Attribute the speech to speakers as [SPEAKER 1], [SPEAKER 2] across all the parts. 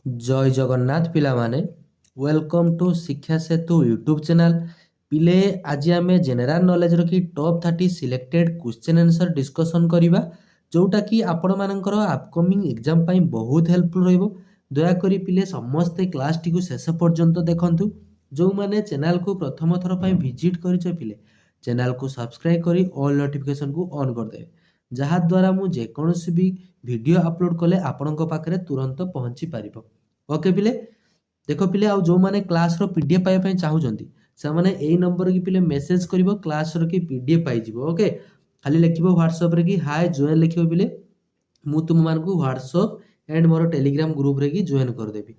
[SPEAKER 1] जय जगन्नाथ पिला माने वेलकम टू शिक्षा सेतु यूट्यूब चैनल पिले आज आम जनरल नॉलेज रखी top 30 selected question answer discussion करवा जोटा कि आपण मानकर अपकमिंग एग्जाम पाई बहुत हेल्पफुल रहिबो। दयाकोरी पिले समस्ते क्लास टी को शेष पर्यंत देखंतु। जो माने चैनल को प्रथम थर पाई विजिट करिछ पिले चैनल को सब्सक्राइब करी ऑल नोटिफिकेशन को ऑन कर देबे जहा द्वारा मु जे कोनोसी भी वीडियो अपलोड कले आपनक पाखरे तुरंत पहुंची पारिबो। ओके पिले देख पिले आउ जो माने क्लास रो पीडीएफ पाइबा पई चाहुचंती से माने एई नंबर की पिले मेसेज करिवो क्लास रो की पीडीएफ पाइ जिवो। ओके खाली लिखिबो व्हाट्सएप रे कि हाय जॉइन लिखिबो पिले मु तुम मान को WhatsApp and more Telegram group रे की जॉइन कर देबी।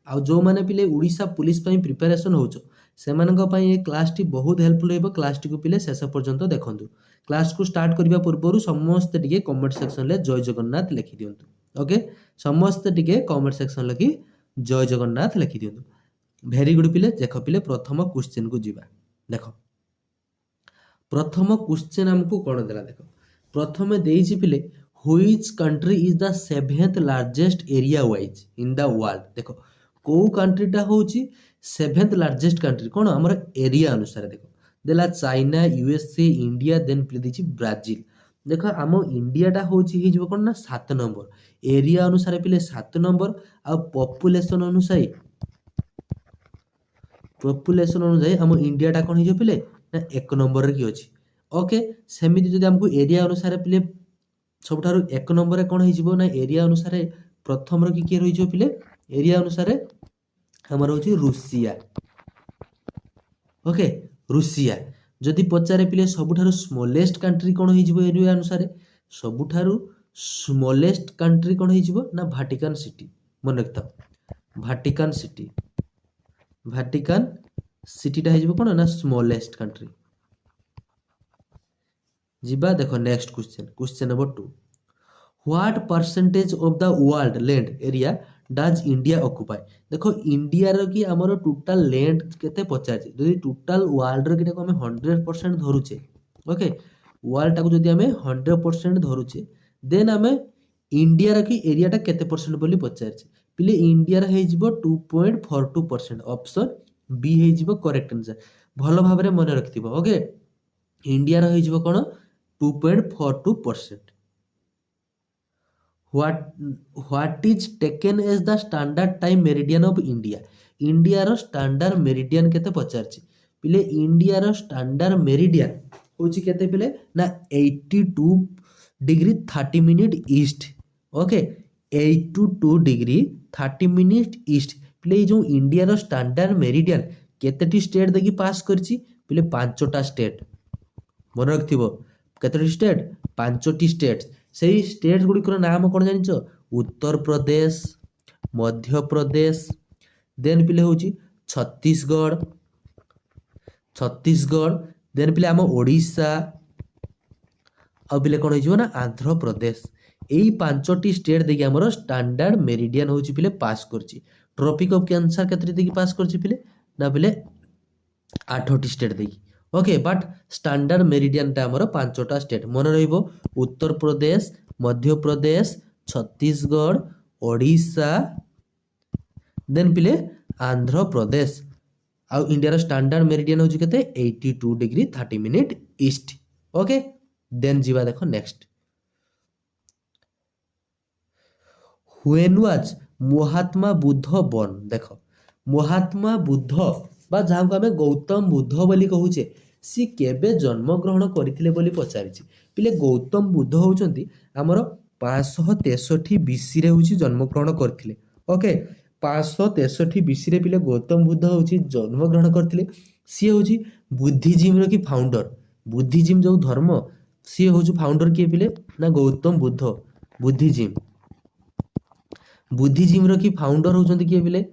[SPEAKER 1] आउ जो माने पिले उड़ीसा पुलिस पई प्रिपरेशन होचो सेमानक पई ए क्लास टी बहुत हेल्पफुल हेबो। क्लास टी को पिले शेष पर्यंत देखंतु। क्लास को स्टार्ट करिवा पूर्वरु समस्त टिके कमेंट सेक्शन ले जय जगन्नाथ लिखि दियंतु। ओके समस्त टिके कमेंट सेक्शन लगी जय जगन्नाथ लिखि दियंतु। वेरी गुड पिले देख पिले प्रथम क्वेश्चन को जीवा। देख प्रथम क्वेश्चन हमको कोन देला देख प्रथमे देइछि पिले which country is the seventh largest area wise in the world. देखो को कंट्रीटा होची सेवेंथ लार्जेस्ट कंट्री कोन हमर एरिया अनुसार देखो देला चाइना यूएसए इंडिया देन पिले दिछि ब्राजील। देखो आम इंडियाटा होची हि जब कोन ना 7 नंबर एरिया अनुसार पिले 7 नंबर आ पॉपुलेशन अनुसार आम इंडियाटा कोन हि जो पिले ना 1 नंबर रे की अछि। ओके सेमिति जदि हमको एरिया अनुसार पिले सबठारु 1 नंबर रे कोन हि जिवो ना एरिया अनुसार प्रथम रो की के रहि जो पिले एरिया अनुसार हमर होची रूसिया। ओके रूसिया जदि पचारे पिले सबुठारु स्मॉलेस्ट कंट्री कोन हि जिवो एरिया अनुसार सबुठारु स्मॉलेस्ट कंट्री कोन हि जिवो ना वाटिकन सिटी। मन रखता वाटिकन सिटीटा हि जिवो कोन ना स्मॉलेस्ट कंट्री जिबा। देखो next question number 2 what percentage of the world land area does India occupy. देखो इंडिया रो की हमर टोटल लैंड केते पचार जदि टोटल वर्ल्ड रो की हम 100% धरुचे। ओके वर्ल्ड टाको जदि हमें 100% धरुचे देन हमें इंडिया रो की एरिया टा केते परसेंट बोली पचार पिले इंडिया रो हे जिवो 2.42%। ऑप्शन बी हे जिवो करेक्ट आंसर भलो भाबरे मन रखथिबो। ओके इंडिया रो हे जिवो कोन 2.42%। What is taken as the standard time meridian of India। India रो स्टैंडर्ड मेरिडियन केते पचारछि पिले इंडिया रो स्टैंडर्ड मेरिडियन होछि केते पिले ना 82 degree 30 minute east. Okay 82 degree 30 minute east पिले जो इंडिया रो स्टैंडर्ड मेरिडियन केतेटी स्टेट देखि पास करछि पिले 5टा स्टेट मन रखथिबो केतेटी स्टेट 5टी स्टेट सेही स्टेट गुड़िकर नाम कौन जानिच उत्तर प्रदेश मध्य प्रदेश देन पिले होची छत्तीसगढ़ देन पिले आम ओडिशा आ पिले कौन हो ना आंध्र प्रदेश। यही 5टी स्टेट देखिए आमर स्टैंडर्ड मेरिडियन होची पिले पास करची। ट्रॉपिक ऑफ कैंसर केतरी देखि पास करची पिले ना पिले 8टी स्टेट देखि। ओके बट स्टैंडर्ड मेरिडियन टा हमर 5टा स्टेट मन रहिबो उत्तर प्रदेश मध्य प्रदेश छत्तीसगढ़ ओडिशा देन पिले आंध्र प्रदेश। आउ इंडिया स्टैंडर्ड मेरिडियन होची केते 82 degree 30 minute east. Okay then जीवा देखो next when was Mahatma Buddha born. देखो महात्मा बुद्ध बा जहाँ को हमें गौतम बुद्ध बोली कहूचे सी केबे जन्म ग्रहण करथिले बोली पचारिछि पिले गौतम बुद्ध होउचंती हमर 563 बीसी रे होउची जन्म ग्रहण करथिले। ओके 563 बीसी रे पिले गौतम बुद्ध होउची जन्म ग्रहण करथिले। सी होउची बुद्धिज्म रो की फाउंडर बुद्धिज्म जो धर्म सी होउची फाउंडर के पिले ना गौतम बुद्ध बुद्धिज्म रो की फाउंडर होउचंती के पिले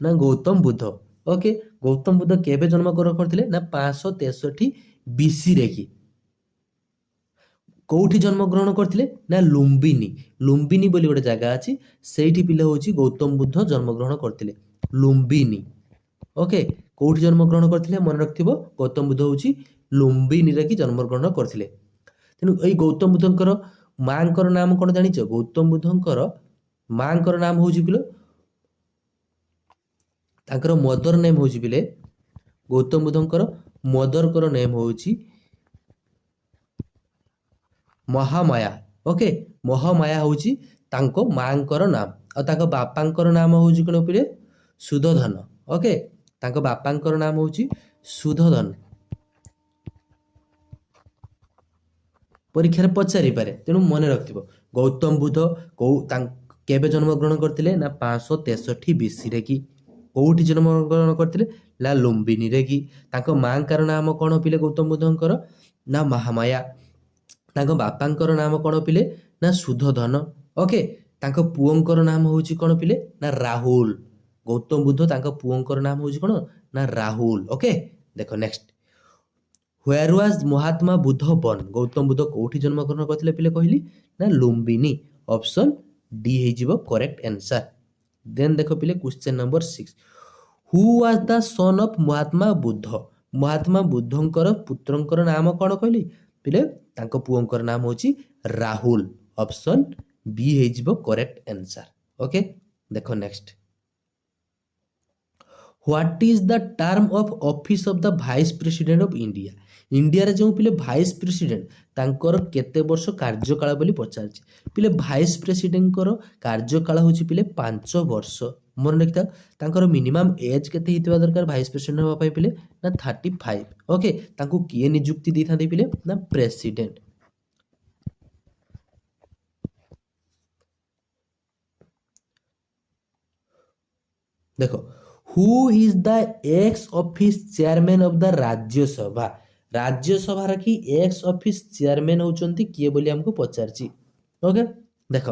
[SPEAKER 1] ना गौतम बुद्ध। ओके गौतम बुद्ध केबे जन्म ग्रहण करथिले ना 563 बीसी रे की कोठी जन्म ग्रहण करथिले ना लुम्बिनी बोली गोटे जगह अछि सेठी पिले होची गौतम बुद्ध जन्म ग्रहण करथिले लुम्बिनी। ओके कोठी जन्म ग्रहण करथिले मन रखथिबो गौतम बुद्ध होची लुम्बिनी रे की जन्म ग्रहण करथिले। तेनु एई गौतम बुद्धंकर मांकर नाम कोन जानिछ गौतम बुद्धंकर मांकर नाम होची पिले ତାଙ୍କର ମଦର ନେମ୍ ହେଉଛି ପିଲେ ଗୌତମ ବୁଦ୍ଧଙ୍କର ମଦରଙ୍କର ନେମ୍ ହେଉଛି ମହାମାୟା। ଓକେ, ମହାମାୟା ହେଉଛି ତାଙ୍କ ମାଙ୍କର ନାମ ଆଉ ତାଙ୍କ ବାପାଙ୍କର ନାମ ହେଉଛି କ'ଣ ପିଲେ ସୁଧୋଧନ। ଓକେ, ତାଙ୍କ ବାପାଙ୍କର ନାମ ହେଉଛି ସୁଧୋଧନ। ପରୀକ୍ଷାରେ ପଚାରିପାରେ, ତେଣୁ ମନେ ରଖିଥିବ ଗୌତମ ବୁଦ୍ଧ କେବେ ଜନ୍ମଗ୍ରହଣ କରିଥିଲେ ନା 563 ବିସିରେ କି କୋଉଠି ଜନ୍ମଗ୍ରହଣ କରିଥିଲେ ନା ଲୁମ୍ବିନୀରେ କି ତାଙ୍କ ମାଙ୍କର ନାମ କ'ଣ ପିଲେ ଗୌତମ ବୁଦ୍ଧଙ୍କର ନା ମହାମାୟା। ତାଙ୍କ ବାପାଙ୍କର ନାମ କ'ଣ ପିଲେ ନା ସୁଧୋଧନ। ଓକେ, ତାଙ୍କ ପୁଅଙ୍କର ନାମ ହେଉଛି କ'ଣ ପିଲେ ନା ରାହୁଲ। ଗୌତମ ବୁଦ୍ଧ ତାଙ୍କ ପୁଅଙ୍କର ନାମ ହେଉଛି କ'ଣ ନା ରାହୁଲ। ଓକେ, ଦେଖ next, where was Mahatma Buddha born? Gautam Buddha କୋଉଠି ଜନ୍ମଗ୍ରହଣ କରିଥିଲେ ପିଲେ କହିଲି ନା ଲୁମ୍ବିନୀ। ଅପସନ୍ ଡି ହେଇଯିବ କରେକ୍ଟ ଆନ୍ସର। ଦେନ୍ ଦେଖ ପିଲେ question number 6, who was the son of Mahatma Buddha? Mahatma ବୁଦ୍ଧଙ୍କର ପୁତ୍ରଙ୍କର ନାମ କ'ଣ କହିଲି ପିଲେ ତାଙ୍କ ପୁଅଙ୍କର ନାମ ହେଉଛି ରାହୁଲ। ଅପସନ୍ ବି ହେଇଯିବ କରେକ୍ଟ ଆନ୍ସର। ଓକେ, ଦେଖ next, what is the term of office of the vice president of India? ଇଣ୍ଡିଆରେ ଯେଉଁ ପିଲେ ଭାଇସ୍ ପ୍ରେସିଡେଣ୍ଟ ତାଙ୍କର କେତେ ବର୍ଷ କାର୍ଯ୍ୟକାଳ ବୋଲି ପଚାରିଛି। ପିଲେ ଭାଇସ୍ ପ୍ରେସିଡେଣ୍ଟଙ୍କର କାର୍ଯ୍ୟକାଳ ହେଉଛି ପିଲେ 5 ବର୍ଷ। ମନେ ରଖିଥାଅ, ତାଙ୍କର ମିନିମମ୍ ଏଜ୍ କେତେ ହେଇଥିବା ଦରକାର ଭାଇସ୍ ପ୍ରେସିଡେଣ୍ଟ ହେବା ପାଇଁ ପିଲେ ନା 35। ଓକେ, ତାଙ୍କୁ କିଏ ନିଯୁକ୍ତି ଦେଇଥାନ୍ତି ପିଲେ ନା ପ୍ରେସିଡେଣ୍ଟ। ଦେଖ, ହୁ is the ex office chairman of the Rajya Sabha? ରାଜ୍ୟସଭାର କି ଏକ୍ସ ଅଫିସ୍ ଚେୟାରମ୍ୟାନ୍ ହେଉଛନ୍ତି କିଏ ବୋଲି ଆମକୁ ପଚାରିଛି। ଓକେ, ଦେଖ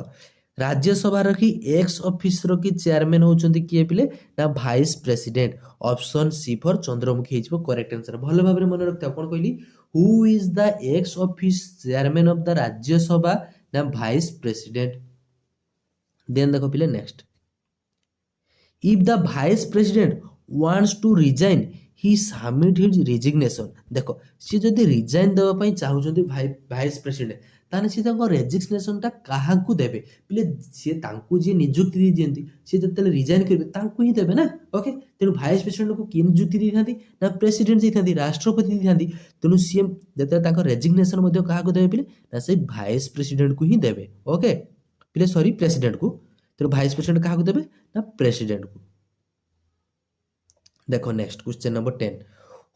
[SPEAKER 1] ରାଜ୍ୟସଭାର କି ଏକ୍ସ ଅଫିସର କି ଚେୟାରମ୍ୟାନ୍ ହେଉଛନ୍ତି କିଏ ପିଲେ ନା vice president. Option C for Chandramukhi ହେଇଯିବ କରେକ୍ଟ ଆନ୍ସର। ଭଲ ଭାବରେ ମନେ ରଖିଥାଅ, କ'ଣ କହିଲି who is the ex office chairman of the Rajya Sabha ନା ଭାଇସ୍ ପ୍ରେସିଡେଣ୍ଟ। ଦେନ୍ ଦେଖ ପିଲେ next, if the vice president wants to resign he submit his resignation? ଦେଖ ସିଏ ଯଦି ରିଜାଇନ୍ ଦେବା ପାଇଁ ଚାହୁଁଛନ୍ତି ଭାଇସ୍ ପ୍ରେସିଡେଣ୍ଟ, ତାହେଲେ ସିଏ ତାଙ୍କ ରେଜିଗ୍ନେସନଟା କାହାକୁ ଦେବେ ପିଲେ? ସିଏ ତାଙ୍କୁ ଯିଏ ନିଯୁକ୍ତି ଦେଇଦିଅନ୍ତି ସିଏ ଯେତେବେଳେ ରିଜାଇନ୍ କରିବେ ତାଙ୍କୁ ହିଁ ଦେବେ ନା। ଓକେ, ତେଣୁ ଭାଇସ୍ ପ୍ରେସିଡେଣ୍ଟକୁ କିଏ ନିଯୁକ୍ତି ଦେଇଥାନ୍ତି ନା ପ୍ରେସିଡେଣ୍ଟ ଦେଇଥାନ୍ତି, ରାଷ୍ଟ୍ରପତି ଦେଇଥାନ୍ତି। ତେଣୁ ସିଏ ଯେତେବେଳେ ତାଙ୍କ ରେଜିଗ୍ନେସନ ମଧ୍ୟ କାହାକୁ ଦେବେ ପିଲେ ନା ସେଇ ଭାଇସ୍ ପ୍ରେସିଡେଣ୍ଟକୁ ହିଁ ଦେବେ। ଓକେ ପିଲେ, ସରି ପ୍ରେସିଡେଣ୍ଟକୁ। ତେଣୁ ଭାଇସ୍ ପ୍ରେସିଡେଣ୍ଟ କାହାକୁ ଦେବେ ନା ପ୍ରେସିଡେଣ୍ଟକୁ। देखो next question number 10,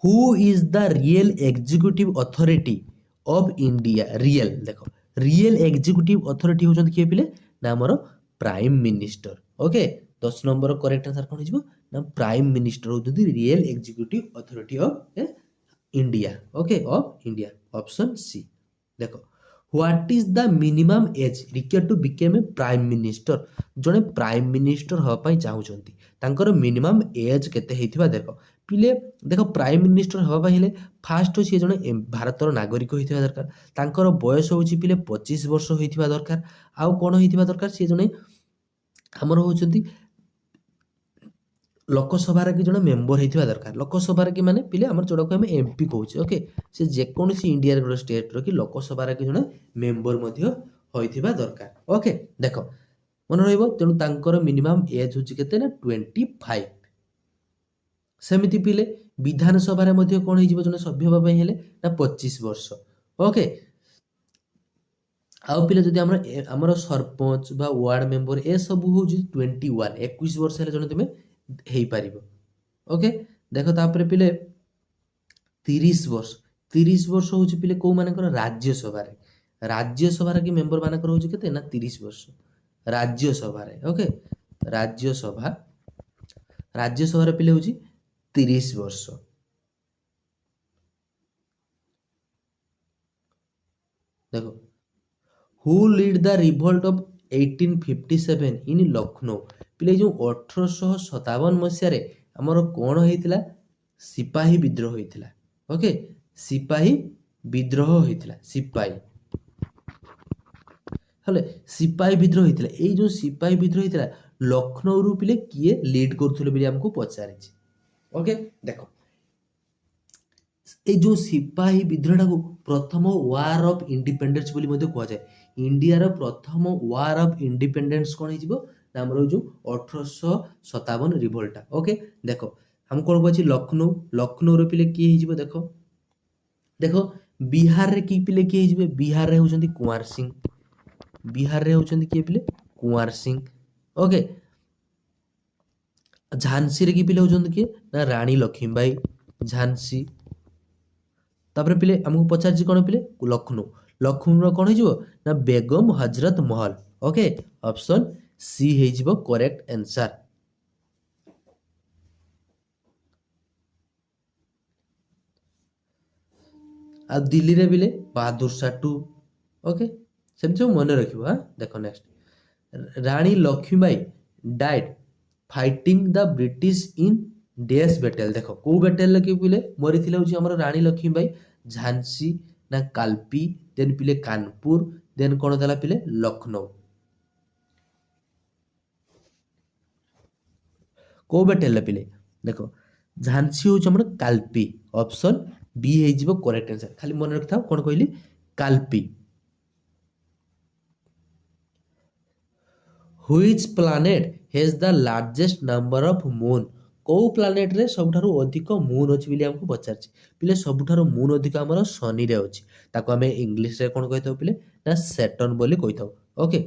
[SPEAKER 1] who is the real executive authority of India? Real, देखो रियल एग्जीक्यूटिव अथॉरिटी होचंत किए पिले ना हमर prime minister. Okay, 10 number correct answer कोन हिजबो ना प्राइम मिनिस्टर होचंत real executive authority of India. Okay, of India. Option C. देखो, what is the minimum age required to become a prime minister? जड़े प्राइम मिनिस्टर हवा चाहूँगी तांकर minimum age केते हेतिबा देख पिले। देख प्राइम मिनिस्टर हवा हेले फास्ट सी जड़े भारतर नागरिक होइथिबा दरकार, तांकर बयस होउची पिले 25 वर्ष होइथिबा दरकार। आउ कोन होइथिबा दरकार सी जड़े हमर होउचंती लोकसभा कि जड़े मेंबर होइथिबा दरकार। लोकसभा कि माने पिले हमर जोड़ा को हम एमपी कहूचे। ओके, से जेकोसी इंडिया रे स्टेट रो कि लोकसभा कि जड़े मेंबर मध्य होइथिबा दरकार। ओके, देखो मन रहिबो, तेणु तांकर मिनिमम एज होची केते ना 25। सेमिति पिले विधानसभा रे मध्य कोन हिजिबो जने सभ्य होबा पई हेले ना 25 वर्ष। ओके, आउ पिले जदि हमर सरपंच बा वार्ड मेंबर ए सब होची 21 21 वर्ष हेले जने तुमे हेई पारिबो। ओके, देखो तापर पिले 30 वर्ष 30 वर्ष होची पिले को मानकर राज्यसभा रे कि मेंबर मानकर होची केते ना 30 वर्ष राज्यसभा रे। ओके, राज्यसभा रे पिले होची 30 वर्ष। देखो, who lead the revolt of 1857 इन लखनऊ? पिले जो 1857 मसीह रे हमर कोन होइतिला सिपाही विद्रोह होइतिला। ओके, सिपाही विद्रोह होइतिला। सिपाही विद्रोह होइतिला। ए जो सिपाही विद्रोह होइतिला लखनऊ रु पिले किए लीड करथुले बिली हमको पचारिछि। ओके, देखो ए जो सिपाही विद्रोह को प्रथम वार ऑफ इंडिपेंडेंस बोली मध्ये कहवा जाय। इंडिया रो प्रथम वार ऑफ इंडिपेंडेंस कोन हिजिबो ନା ଆମର ଯୋଉ 1857 ରିଭୋଲ୍ଟଟା। ଓକେ ଦେଖ ଆମେ କଣ କହୁଛି ଲକ୍ଷ୍ନୌର ପିଲେ କିଏ ହେଇଯିବ ଦେଖ ବିହାରରେ କି ପିଲେ କିଏ ହେଇଯିବେ ବିହାରରେ ହେଉଛନ୍ତି କୁଆଁର ସିଂ ବିହାରରେ ହେଉଛନ୍ତି କିଏ ପିଲେ କୁଆଁର ସିଂ ଓକେ ଝାନ୍ସୀରେ କି ପିଲେ ହେଉଛନ୍ତି କିଏ ନା ରାଣୀ ଲକ୍ଷ୍ମୀବାଇ ଝାନ୍ସୀ ତାପରେ ପିଲେ ଆମକୁ ପଚାରିଛି କଣ ପିଲେ ଲକ୍ଷ୍ନୌର କଣ ହେଇଯିବ ନା ବେଗମ ହଜରତ ମହଲ ଓକେ ଅପସନ ସି ହେଇଯିବ କରେକ୍ଟ ଆନ୍ସର ଆଉ ଦିଲ୍ଲୀରେ ବିଲେ ବାହାଦୁର ଶାହ ଟୁ ଓକେ ସେମିତି ସବୁ ମନେ ରଖିବ ହଁ ଦେଖ next Rani Lakshmibai died fighting the British in dash battle देखो को बैटल के पिले मरीथिले होची हमर रानी लक्ष्मीबाई झांसी ना काल्पी देन पिले कानपुर देन कोन देला पिले लखनऊ को बैटल पिले देखो झांसी होची हमर काल्पी ऑप्शन बी हे जिवो करेक्ट आंसर खाली मन रखता कोन कहली Kalpi Which planet has the largest number of moon କୋଉ ପ୍ଲାନେଟ ରେ ସବୁଠାରୁ ଅଧିକ ମୁନ୍ ଅଛି ବୋଲି ଆମକୁ ପଚାରିଛି ପିଲେ ସବୁଠାରୁ ମୁନ୍ ଅଧିକ ଆମର ଶନିରେ ଅଛି ତାକୁ ଆମେ ଇଂଲିଶରେ କଣ କହିଥାଉ ପିଲେ ନା ସେଟର୍ନ ବୋଲି କହିଥାଉ ଓକେ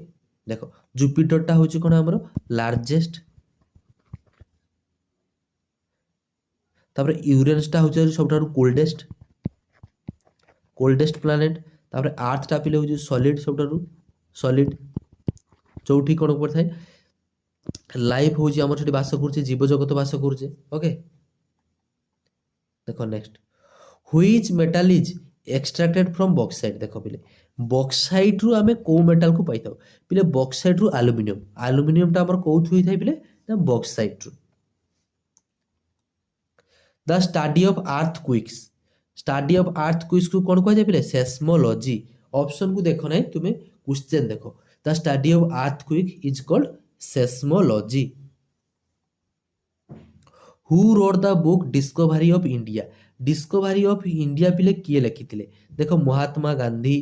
[SPEAKER 1] ଦେଖ ଜୁପିଟରଟା ହଉଛି କଣ ଆମର ଲାର୍ଜେଷ୍ଟ ତାପରେ ୟୁରେନସଟା ହଉଛି ସବୁଠାରୁ କୋଲ୍ଡେଷ୍ଟ ପ୍ଲାନେଟ ତାପରେ ଆର୍ଥଟା ପିଲେ ହଉଛି ସଲିଡ ସବୁଠାରୁ ସଲିଡ ଯୋଉଠି କଣ ପଡିଥାଏ लाइफ होची हमर छटी बास करछे जीव जगत बास करछे ओके देखो next which metal is extracted from bauxite देखो पिले बॉक्साइट रु हमें को मेटल को पाइथाउ पिले बॉक्साइट रु एल्युमिनियम ता हमर कोथु होई थाइ पिले ना बॉक्साइट रु द स्टडी ऑफ अर्थक्वेक्स को कोन कहै पिले सेस्मोलॉजी ऑप्शन को देखो नै तुमे क्वेश्चन देखो the study of earthquake is called seismology who wrote the book discovery of India पिले किए लिखिथिले देखो महात्मा गांधी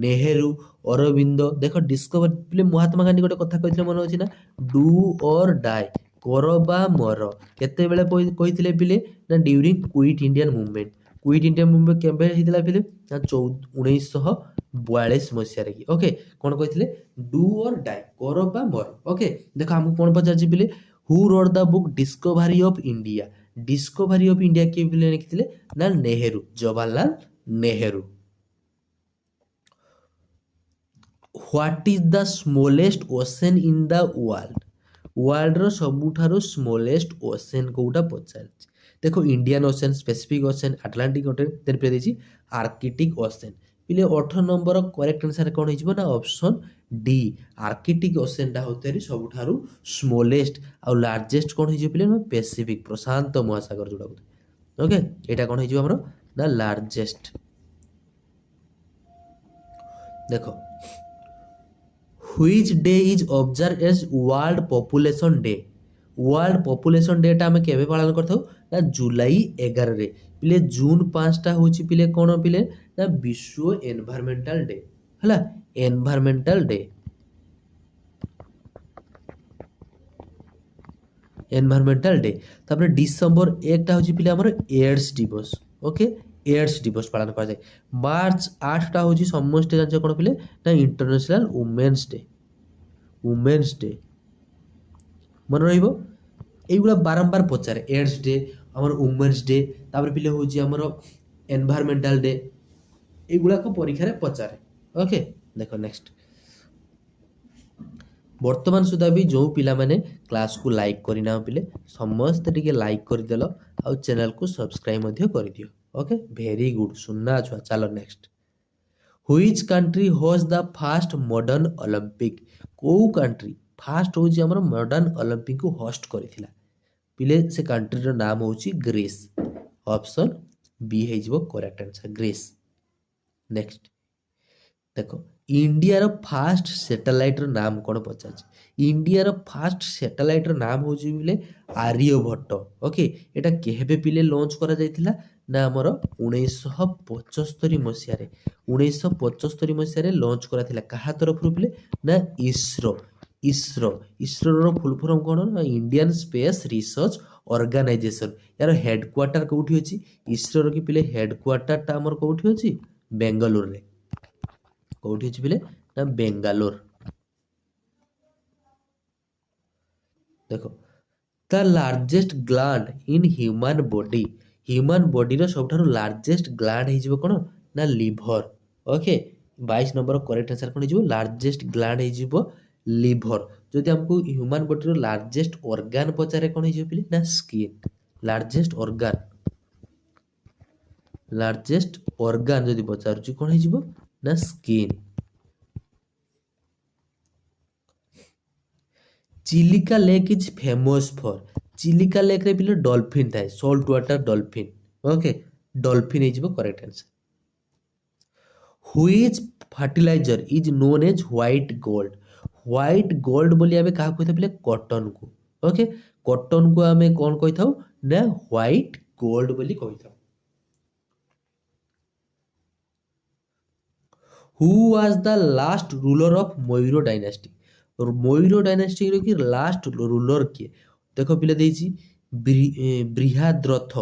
[SPEAKER 1] नेहरू अरविंदो देखो डिस्कवर पिले महात्मा गांधी गोटे कथा कहिथिले मन अछि ना डू और डाई करो बा मर केते बेले कहिथिले पिले ना ड्यूरिंग क्विट इंडियन मूवमेंट केबे हितला पिले ना 1942 मसिया रे ओके कोन कहिथिले डू और डाई करो बा मर ओके देखो हमको कोन पचारछि पिले who wrote the book discovery of India के पिले लिखिथिले ना Nehru Jawaharlal Nehru what is the smallest ocean in the world रो सबुठारो स्मॉलेस्ट ओशन कोटा पचारछि देखो Indian ocean Pacific ocean Atlantic ocean then पे देछि आर्कटिक ओशन पिले 18 नंबर करेक्ट आंसर कोन हिजबो ना ऑप्शन डी आर्कटिक ओशन टा होतरी सबुठारो स्मॉलेस्ट आ लार्जेस्ट कोन हिजबो पिले ना पैसिफिक प्रशांत महासागर जोडा ओके एटा कोन हिजबो हमरो ना लार्जेस्ट देखो which day is observe as world population day टा हमें केबे पालन करथाउ ना जुलाई 11 रे पिले जून 5 टा होची पिले कोन पिले ना विश्व एनवायरमेंटल डे हला एनवायरमेंटल डे तापर डिसेंबर 1 टा होची पिले हमर एड्स दिवस ओके एड्स दिवस पालन कर जाय मार्च 8 टा होची समस्त जानछ कोन पिले ना इंटरनेशनल वुमेन्स डे मन रहिबो एगुला बारंबार पचारे एड्स डे हमर वुमेन्स डे तापर पिले होची हमर एनवायरमेंटल डे एगुला को परीक्षा रे पचारे ओके देखो नेक्स्ट वर्तमान सुधा भी जो पिला माने क्लास को लाइक करिना पिले समस्त टिके लाइक कर देलो आ चैनल को सब्सक्राइब मध्य कर दियो ओके वेरी गुड सुनना छुआ चलो next which country host the first modern Olympic को कंट्री फर्स्ट होची हमर मॉडर्न ओलंपिक को होस्ट करिथिला पिले से कंट्री रो नाम होची ग्रीस ऑप्शन बी हे जिवो करेक्ट आंसर ग्रीस नेक्स्ट देखो इंडिया रो फर्स्ट सैटेलाइट रो नाम कोन पचाछ इंडिया रो फर्स्ट सैटेलाइट रो नाम होची बिले आर्यभट्ट ओके एटा केबे पिले लॉन्च करा जायतिला ना हमर 1975 मसिया रे लॉन्च करा थिला कहा तरफ रो पिले ना ଇସ୍ରୋ। ଇସ୍ରୋର ଫୁଲ୍ ଫର୍ମ କ'ଣ ନା ଇଣ୍ଡିଆନ୍ ସ୍ପେସ୍ ରିସର୍ଚ୍ଚ ଅର୍ଗାନାଇଜେସନ୍। ଏହାର ହେଡ଼କ୍ୱାର୍ଟର କେଉଁଠି ଅଛି? ଇସ୍ରୋର କି ପିଲେ ହେଡ଼କ୍ୱାର୍ଟରଟା ଆମର କେଉଁଠି ଅଛି? ବେଙ୍ଗାଲୁରୁରେ। କେଉଁଠି ଅଛି ପିଲେ? ନା ବେଙ୍ଗାଲୁରୁ। ଦେଖ the largest gland in human body. Human ବଡିର ସବୁଠାରୁ ଲାର୍ଜେଷ୍ଟ ଗ୍ଲାଣ୍ଡ ହେଇଯିବ କ'ଣ ନା liver. Okay 22 number correct answer କ'ଣ ହେଇଯିବ? ଲାର୍ଜେଷ୍ଟ ଗ୍ଲାଣ୍ଡ ହେଇଯିବ ଲିଭର। ଯଦି ଆମକୁ ହ୍ୟୁମାନ୍ ବଡିର ଲାର୍ଜେଷ୍ଟ ଅର୍ଗାନ ପଚାରେ କ'ଣ ହେଇଯିବ ପିଲେ? ନା ସ୍କିନ୍। ଲାର୍ଜେଷ୍ଟ ଅର୍ଗାନ ଯଦି ପଚାରୁଛି କ'ଣ ହେଇଯିବ? ନା skin. Chilika lake is famous for. Chilika ଲେକ୍ରେ ପିଲେ ଡଲଫିନ୍ ଥାଏ, salt water dolphin. Okay dolphin ହେଇଯିବ correct answer. Which fertiliser is known as white gold. White gold ବୋଲି ଆମେ କାହାକୁ କହିଥାଉ ପିଲେ? କଟନକୁ। ଓକେ କଟନକୁ ଆମେ କ'ଣ କହିଥାଉ? ନା ହ୍ୱାଇଟ୍ ଗୋଲ୍ଡ ବୋଲି କହିଥାଉ। Who was the last ruler of Maurya dynasty. Maurya ଡାଇନାଷ୍ଟିର କି ଲାଷ୍ଟ ରୁଲର କିଏ? ଦେଖ ପିଲା ଦେଇଛି ବୃହଦ୍ରଥ।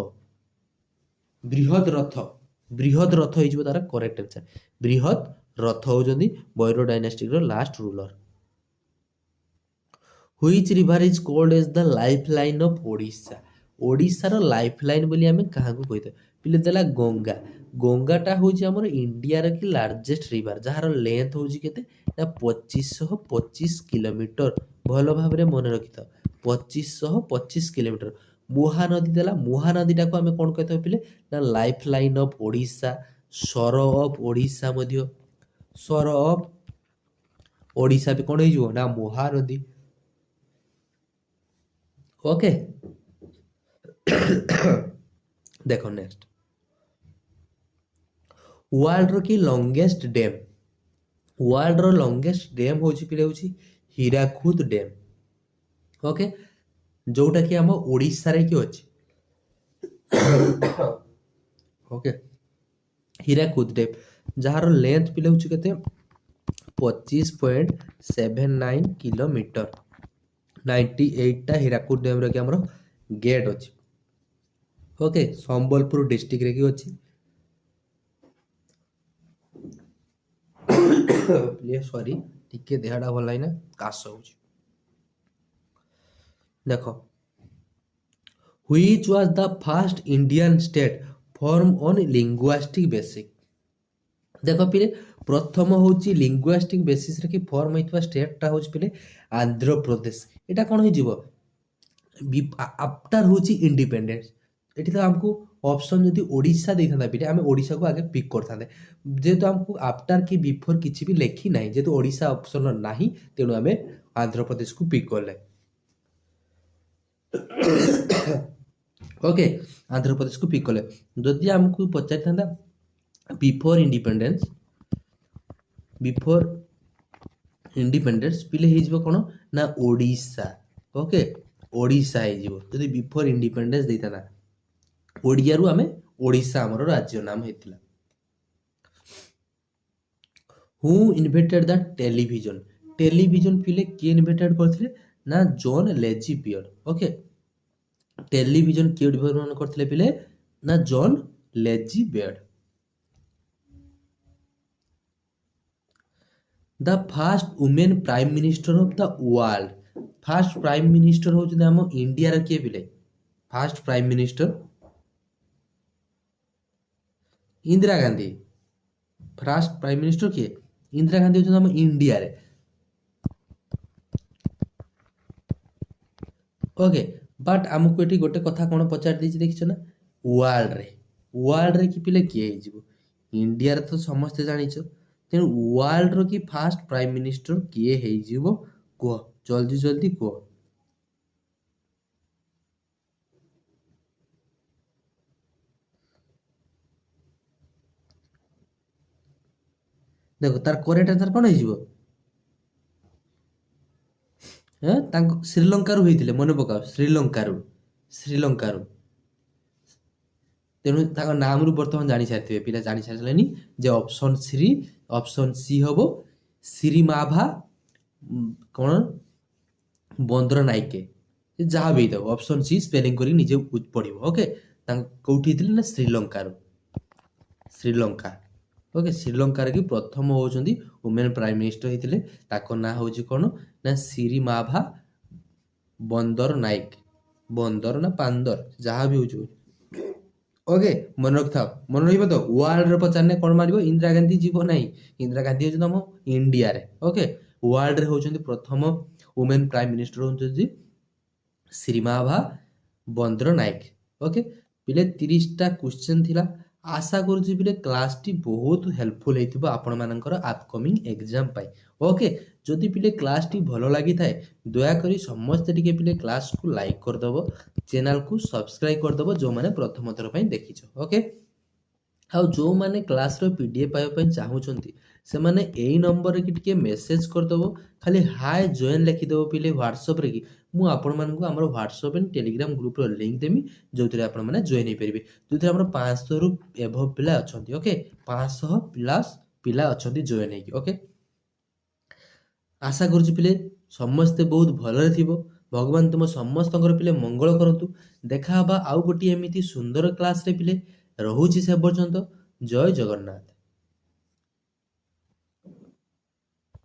[SPEAKER 1] ବୃହଦ୍ରଥ ହେଇଯିବ ତାର କରେକ୍ଟ ଆନ୍ସର। ବୃହଦ୍ରଥ ହେଉଛନ୍ତି ମୟୂର ଡାଇନାଷ୍ଟିର last ruler. Which river is called as the lifeline of Odisha. ଓଡ଼ିଶାର ଲାଇଫ୍ ଲାଇନ୍ ବୋଲି ଆମେ କାହାକୁ କହିଥାଉ? ପିଲେ ଦେଲା ଗଙ୍ଗା। ଗଙ୍ଗାଟା ହେଉଛି ଆମର ଇଣ୍ଡିଆର କି ଲାର୍ଜେଷ୍ଟ ରିଭର, ଯାହାର ଲେନ୍ଥ ହେଉଛି କେତେ? ନା 2525 କିଲୋମିଟର। ଭଲ ଭାବରେ ମନେ ରଖିଥାଉ 2525 କିଲୋମିଟର। ମହାନଦୀ ଦେଲା, ମହାନଦୀଟାକୁ ଆମେ କ'ଣ କହିଥାଉ ପିଲେ? ନା ଲାଇଫ୍ ଲାଇନ୍ ଅଫ୍ ଓଡ଼ିଶା, ସ୍ୱର ଅଫ୍ ଓଡ଼ିଶା ମଧ୍ୟ। ସ୍ୱର ଅଫ୍ ଓଡ଼ିଶା ବି କ'ଣ ହେଇଯିବ? ନା ମହାନଦୀ। ଓକେ ଦେଖ ନେକ୍ସଟ ୱାର୍ଲଡର କି ଲଙ୍ଗେଷ୍ଟ ଡ୍ୟାମ୍। ୱାର୍ଲଡର ଲଙ୍ଗେଷ୍ଟ ଡ୍ୟାମ୍ ହେଉଛି ପିଲେ ହେଉଛି ହୀରାକୁଦ ଡ୍ୟାମ୍। ଓକେ ଯୋଉଟା କି ଆମ ଓଡ଼ିଶାରେ କି ଅଛି। ଓକେ ହୀରାକୁଦ ଡ୍ୟାମ୍ ଯାହାର ଲେନ୍ଥ ପିଲେ ହେଉଛି କେତେ? 25.79 କିଲୋମିଟର। 98ଟା ହୀରାକୁଦ ଡ୍ୟାମ୍ର କି ଆମର ଗେଟ୍ ଅଛି। ଓକେ ସମ୍ବଲପୁର ଡିଷ୍ଟ୍ରିକ୍ଟରେ କି ଅଛି। ସରି ଟିକେ ଦେହଟା ଭଲ ନାହିଁ ନା, କାଶ ହେଉଛି। ଦେଖ which was the first Indian state form on linguistic basic. ଦେଖ ପିଲେ ପ୍ରଥମ ହେଉଛି ଲିଙ୍ଗୁଆଷ୍ଟିକ୍ ବେସିସ୍ରେ କି ଫର୍ମ ହେଇଥିବା ଷ୍ଟେଟ୍ଟା ହେଉଛି ପିଲେ ଆନ୍ଧ୍ରପ୍ରଦେଶ। ଏଇଟା କ'ଣ ହେଇଯିବ? ଆଫ୍ଟର ହେଉଛି ଇଣ୍ଡିପେଣ୍ଡେନ୍ସ। ଏଠି ତ ଆମକୁ ଅପସନ୍ ଯଦି ଓଡ଼ିଶା ଦେଇଥାନ୍ତା ପିଲେ ଆମେ ଓଡ଼ିଶାକୁ ଆଗେ ପିକ୍ କରିଥାନ୍ତେ। ଯେହେତୁ ଆମକୁ ଆଫ୍ଟର କି ବିଫୋର କିଛି ବି ଲେଖି ନାହିଁ, ଯେହେତୁ ଓଡ଼ିଶା ଅପସନ୍ ନାହିଁ, ତେଣୁ ଆମେ ଆନ୍ଧ୍ରପ୍ରଦେଶକୁ ପିକ୍ କଲେ। ଓକେ ଆନ୍ଧ୍ରପ୍ରଦେଶକୁ ପିକ୍ କଲେ। ଯଦି ଆମକୁ ପଚାରିଥାନ୍ତା ବିଫୋର ଇଣ୍ଡିପେଣ୍ଡେନ୍ସ ପିଲେ ହେଇଯିବ କ'ଣ ନା ଓଡ଼ିଶା। ଓକେ ଓଡ଼ିଶା ହେଇଯିବ ଯଦି ବିଫୋର ଇଣ୍ଡିପେଣ୍ଡେନ୍ସ ଦେଇଥାନ୍ତା। ଓଡ଼ିଆରୁ ଆମେ ଓଡ଼ିଶା ଆମର ରାଜ୍ୟ ନାମ ହେଇଥିଲା। ହୁ ଇନଭେଣ୍ଟେଡ୍ ଦ ଟେଲିଭିଜନ। ଟେଲିଭିଜନ ପିଲେ କିଏ ଇନଭେଣ୍ଟେଡ୍ କରିଥିଲେ? ନା ଜନ୍ ଲେଜିବିୟର। ଓକେ ଟେଲିଭିଜନ କିଏ ଉଦ୍ଭାବନ କରିଥିଲେ ପିଲେ? ନା John Logie Baird. The first women prime minister of the world. First prime minister ହେଉଛନ୍ତି ଆମ ଇଣ୍ଡିଆର କିଏ ପିଲେ? First prime minister Indira Gandhi. First prime minister କିଏ? ଇନ୍ଦିରା ଗାନ୍ଧୀ ହେଉଛନ୍ତି ଆମ ଇଣ୍ଡିଆରେ। ଓକେ ବଟ୍ ଆମକୁ ଏଠି ଗୋଟେ କଥା କ'ଣ ପଚାରି ଦେଇଛି ଦେଖିଛ ନା? ୱାର୍ଲଡରେ କି ପିଲେ କିଏ ହେଇଯିବ? ଇଣ୍ଡିଆରେ ତ ସମସ୍ତେ ଜାଣିଛ, ତେଣୁ ୱାର୍ଲଡର କି ଫାଷ୍ଟ ପ୍ରାଇମ୍ ମିନିଷ୍ଟର କିଏ ହେଇଯିବ କୁହ? ଜଲ୍ଦି ଜଲ୍ଦି କୁହ। ଦେଖ ତାର କରେକ୍ଟ ଆନ୍ସର କ'ଣ ହେଇଯିବ? ତାଙ୍କ ଶ୍ରୀଲଙ୍କାରୁ ହେଇଥିଲେ, ମନେ ପକାଅ ଶ୍ରୀଲଙ୍କାରୁ। ତେଣୁ ତାଙ୍କ ନାମରୁ ବର୍ତ୍ତମାନ ଜାଣିସାରିଥିବେ, ପିଲା ଜାଣିସାରିଲେଣି ଯେ ଅପସନ୍ ସି ହବ ଶ୍ରୀମାଭା କ'ଣ ବନ୍ଦର ନାଇକେ, ଯାହା ବି ହେଇଥାଉ ଅପସନ୍ ସି ସ୍ପେଲିଂ କରିକି ନିଜେ ପଢ଼ିବ। ଓକେ, କୋଉଠି ହେଇଥିଲେ ନା ଶ୍ରୀଲଙ୍କାରୁ, ଶ୍ରୀଲଙ୍କା। ଓକେ, ଶ୍ରୀଲଙ୍କାର କି ପ୍ରଥମ ହଉଛନ୍ତି ଓମେନ୍ ପ୍ରାଇମ୍ ମିନିଷ୍ଟର ହେଇଥିଲେ। ତାଙ୍କ ନାଁ ହଉଛି କ'ଣ ନା ସିରିମାଭା ବନ୍ଦର ନାଇକ, ବନ୍ଦର ନା ପାନ୍ଦର ଯାହା ବି ହଉଛି। ଓକେ, ମନେ ରଖିଥାଅ, ମନେ ରହିବ ତ। ୱାର୍ଲଡରେ ପଚାରିଲେ କ'ଣ ମାରିବ, ଇନ୍ଦିରା ଗାନ୍ଧୀ ଯିବ ନାହିଁ। ଇନ୍ଦିରା ଗାନ୍ଧୀ ହଉଛି ତମ ଇଣ୍ଡିଆରେ। ଓକେ, ୱାର୍ଲଡରେ ହଉଛନ୍ତି ପ୍ରଥମ ଓମେନ୍ ପ୍ରାଇମ୍ ମିନିଷ୍ଟର ହଉଛନ୍ତି ଶ୍ରୀମାଭା ବନ୍ଦ୍ର ନାୟକ। ଓକେ ପିଲେ 30ଟା କ୍ୱେଶ୍ଚନ୍ ଥିଲା। ଆଶା କରୁଛି ପିଲେ କ୍ଲାସଟି ବହୁତ ହେଲ୍ପଫୁଲ୍ ହେଇଥିବ ଆପଣମାନଙ୍କର ଆପକମିଂ ଏକ୍ଜାମ ପାଇଁ। ଓକେ, ଯଦି ପିଲେ କ୍ଲାସଟି ଭଲ ଲାଗିଥାଏ ଦୟାକରି ସମସ୍ତେ ଟିକେ ପିଲେ କ୍ଲାସକୁ ଲାଇକ୍ କରିଦେବ, ଚ୍ୟାନେଲକୁ ସବସ୍କ୍ରାଇବ୍ କରିଦେବ ଯେଉଁମାନେ ପ୍ରଥମ ଥର ପାଇଁ ଦେଖିଛ। ଓକେ, ଆଉ ଯେଉଁମାନେ କ୍ଲାସର PDF ପାଇବା ପାଇଁ ଚାହୁଁଛନ୍ତି ସେମାନେ ଏଇ ନମ୍ବରରେ କି ଟିକେ ମେସେଜ କରିଦେବ, ଖାଲି ହାଏ ଜଏନ୍ ଲେଖିଦେବ ପିଲେ ହ୍ୱାଟ୍ସଆପ୍ରେ କି ମୁଁ ଆପଣମାନଙ୍କୁ ଆମର ହ୍ୱାଟ୍ସଆପ୍ ଆଣ୍ଡ ଟେଲିଗ୍ରାମ ଗ୍ରୁପ୍ର ଲିଙ୍କ୍ ଦେବି, ଯେଉଁଥିରେ ଆପଣମାନେ ଜଏନ୍ ହେଇପାରିବେ। ଯେଉଁଥିରେ ଆମର 500ରୁ ଏଭବ ପିଲା ଅଛନ୍ତି। ଓକେ, 500 ପ୍ଲସ୍ ପିଲା ଅଛନ୍ତି ଜଏନ୍ ହେଇକି। ଓକେ, ଆଶା କରୁଛି ପିଲେ ସମସ୍ତେ ବହୁତ ଭଲରେ ଥିବ। ଭଗବାନ ତୁମ ସମସ୍ତଙ୍କର ପିଲେ ମଙ୍ଗଳ କରନ୍ତୁ। ଦେଖା ହେବା ଆଉ ଗୋଟିଏ ଏମିତି ସୁନ୍ଦର କ୍ଲାସରେ ପିଲେ। ରହୁଛି ସେ ପର୍ଯ୍ୟନ୍ତ। ଜୟ ଜଗନ୍ନାଥ।